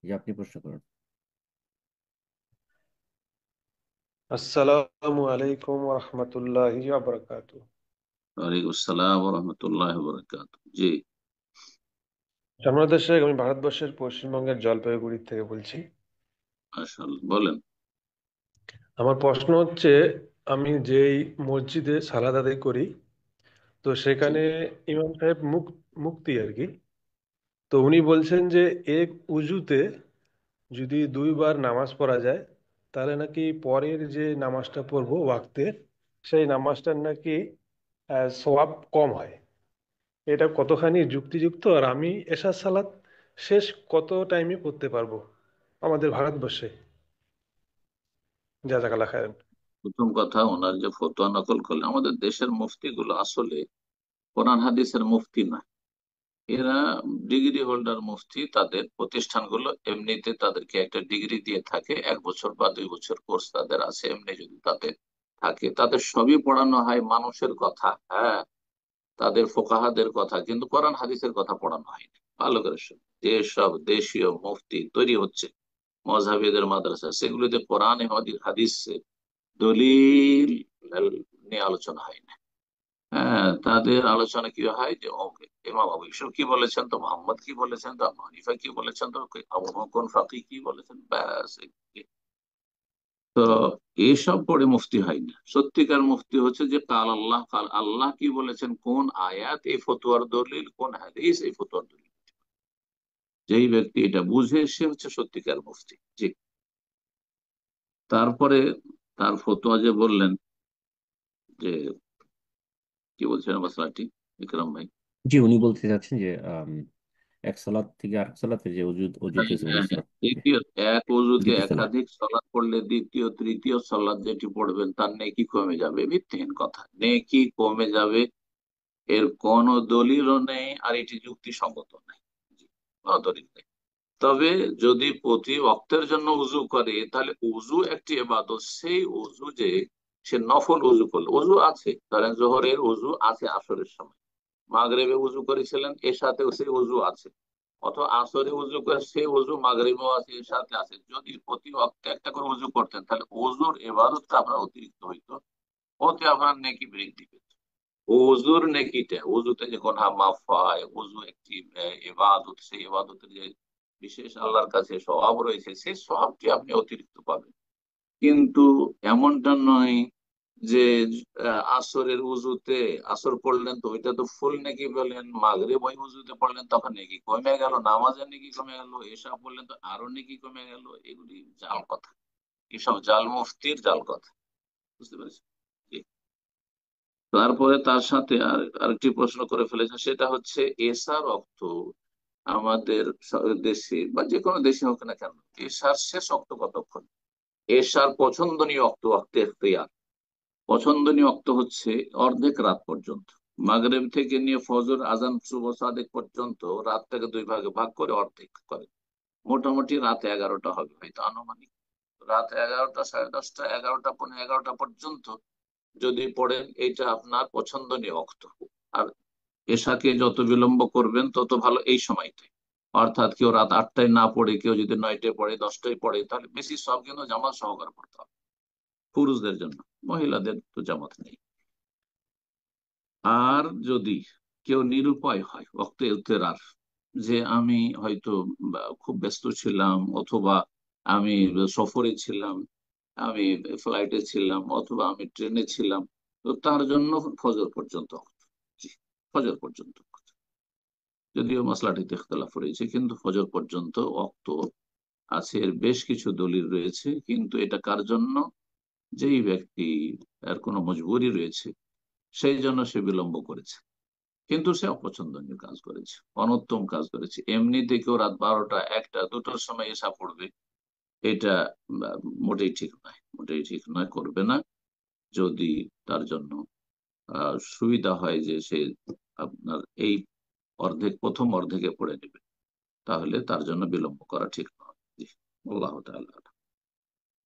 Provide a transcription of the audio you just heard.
যে আপনি প্রশ্ন করুন। আসসালামু আলাইকুম রহমতুল্লাহি বারাকাতু। ওয়ালাইকুম আসসালাম রহমতুল্লাহ বরকাত। জি। আমি ভারতবর্ষের পশ্চিমবঙ্গের জলপাইগুড়ি থেকে বলছি। আসল বলেন। আমার প্রশ্ন হচ্ছে, আমি যেই মসজিদে সালাত আদায় করি, তো জি। সেখানে ইমাম সাহেব মুক্তি আর কি। তো উনি বলছেন যে এক উজুতে যদি দুইবার নামাজ পড়া যায়, তাহলে নাকি পরের যে নামাজটা পড়বো ওয়াক্তের, সেই নামাজটার নাকি সওয়াব কম হয়। এটা কতখানি যুক্তিযুক্ত? আর আমি এশার সালাত শেষ কত টাইমে করতে পারবো আমাদের ভারতবর্ষে? জাজাকাল্লাহ খায়ের। প্রথম কথা, ওনার যে ফতোয়া নকল করলেন, আমাদের দেশের মুফতি গুলো আসলে কোরআন হাদিসের মুফতি না। এরা ডিগ্রি হোল্ডার মুফতি। তাদের প্রতিষ্ঠানগুলো এমনিতে তাদেরকে একটা ডিগ্রি দিয়ে থাকে, 1 বছর বা 2 বছর কোর্স তাদের আছে। এমনি যদি তাদের থাকে, তাদের সবই পড়ানো হয় মানুষের কথা, হ্যাঁ, তাদের ফোকাহাদের কথা, কিন্তু কোরআন হাদিসের কথা পড়ানো হয়নি। ভালো করে শুনুন, যেসব দেশীয় মুফতি তৈরি হচ্ছে মযহাবীদের মাদ্রাসা, সেগুলোতে কোরআন হাদিস দলিল নিয়ে আলোচনা হয় না। হ্যাঁ, তাদের আলোচনা কি হয় যে ইমাম আবু ইউসুফ কি বলেছেন, তো মোহাম্মদ কি বলেছেন, তো আবু হানিফা কি বলেছেন, তো আবু কোন ফাকি কি বলেছেন, ব্যাস। তো এসব পড়ে মুফতি হয় না। সত্যিকার মুফতি হচ্ছে যে কাল আল্লাহ, কাল আল্লাহ কি বলেছেন, কোন আয়াত এই ফতোয়ার দলিল, কোন হাদিস এই ফতোয়ার দলিল। যেই ব্যক্তি এটা বুঝে সে হচ্ছে সত্যিকার মুফতি। জি। তারপরে তার ফতোয়া যে বললেন, যে কি বলছেন মশলাটি, বিক্রম ভাই? জি, উনি বলতে চাচ্ছেন যে এক সালাত থেকে আরেক সালাতে যে হ্যাঁ, অজুতে হ্যাঁ, সরি হ্যাঁ। এক অজুতে দ্বিতীয় সালাত। একাধিক সলাৎ পড়লে দ্বিতীয় তৃতীয় সলাৎ যেটি পড়বেন তার নেকি কমে যাবে। ভিত্তিহীন কথা, নেকি কমে যাবে এর কোনো দলিলও নেই, আর এটি যুক্তিসঙ্গত নেই। জি, কোনো দলিল নেই। তবে যদি প্রতি ওয়াক্তের জন্য উজু করে, তাহলে উজু একটি ইবাদত। সেই উজু যে সে নফল উজু করলো, উজু আছে, ধরেন জোহরের উজু আছে আসরের সময়, মাগরিবে উজু করেছিলেন, এর সাথেও সেই উজু আছে, অথবা আসরে উজু করে সেই উজু মাগরিবেও আছে, এর সাথে আছে। যদি প্রতি ওয়াক্তে একটা করে উজু করতেন, তাহলে উজুর ইবাদতটা আপনার অতিরিক্ত হইতো, ওতে আপনার নেকি বৃদ্ধি পেত। উজুর নেকিটা, উজুতে যে গুনাহ মাফ হয়, উজু একটি ইবাদত, সেই ইবাদতের যে বিশেষ আল্লাহর কাছে সওয়াব রয়েছে, সেই সওয়াবটি আপনি অতিরিক্ত পাবেন। কিন্তু এমনটা নয় যে আসরের উজুতে আসর পড়লেন তো ওইটা তো ফুল নেকি পেলেন, মাগরিব ওই উজুতে পড়লেন তখন নেকি কমে গেল, নামাজের নেকি কমে গেল, এসব বললেন তো আরো নেকি কমে গেল। এগুলি জাল কথা, এসব জাল মুফতির জাল কথা। বুঝতে পেরেছেন? জি। তারপরে তার সাথে আরেকটি প্রশ্ন করে ফেলেছেন, সেটা হচ্ছে এশার অক্ত আমাদের দেশে বা যে কোনো দেশে হোক না কেন, এশার শেষ অক্ত কতক্ষণ? এশার পছন্দনীয় অক্ত, অক্তে ইখতিয়ার, পছন্দনীয় অক্ত হচ্ছে অর্ধেক রাত পর্যন্ত। মাগরিব থেকে নিয়ে ফজর আজান শুভ সাদেক পর্যন্ত রাতটাকে দুই ভাগে ভাগ করে অর্ধেক করে, মোটামুটি রাত 11টা হবে হয়তো, আনুমানিক রাত 11টা, 10:30, 11টা, 11:15 পর্যন্ত যদি পড়েন, এটা আপনার পছন্দনীয় অক্ত। আর এশাকে যত বিলম্ব করবেন তত ভালো এই সময়টায়। অর্থাৎ কেউ রাত 8টায় না পড়ে, কেউ যদি 9টায় পড়ে, 10টায় পড়ে, তাহলে বেশি সব কিন্তু জামাত সহকারে পড়তে হবে পুরুষদের জন্য। মহিলাদের তো জামাত নেই। আর যদি কেউ নিরুপায় হয় ওয়াক্তে ইফতেরার, যে আমি হয়তো খুব ব্যস্ত ছিলাম, অথবা আমি সফরে ছিলাম, আমি ফ্লাইটে ছিলাম, অথবা আমি ট্রেনে ছিলাম, তো তার জন্য ফজর পর্যন্ত অক্ত। জি, ফজর পর্যন্ত অক্ত। যদিও মশলাটিতে ইখতলাফ রয়েছে, কিন্তু ফজর পর্যন্ত অক্ত আছে। এর বেশ কিছু দলিল রয়েছে, কিন্তু এটা কার জন্য? যেই ব্যক্তি, এর কোনো মজবুরি রয়েছে, সেই জন্য সে বিলম্ব করেছে, কিন্তু সে অপছন্দনীয় কাজ করেছে, অনুত্তম কাজ করেছে। এমনিতে কেউ রাত 12টা, 1টা, 2টোর সময় এসা পড়বে, এটা আহ, মোটেই ঠিক নয়, মোটেই ঠিক নয়, করবে না। যদি তার জন্য সুবিধা হয় যে সে আপনার এই প্রথম অর্ধেকে পড়ে নেবে, তাহলে তার জন্য বিলম্ব করা ঠিক নয়। জি, আল্লাহ তাআলা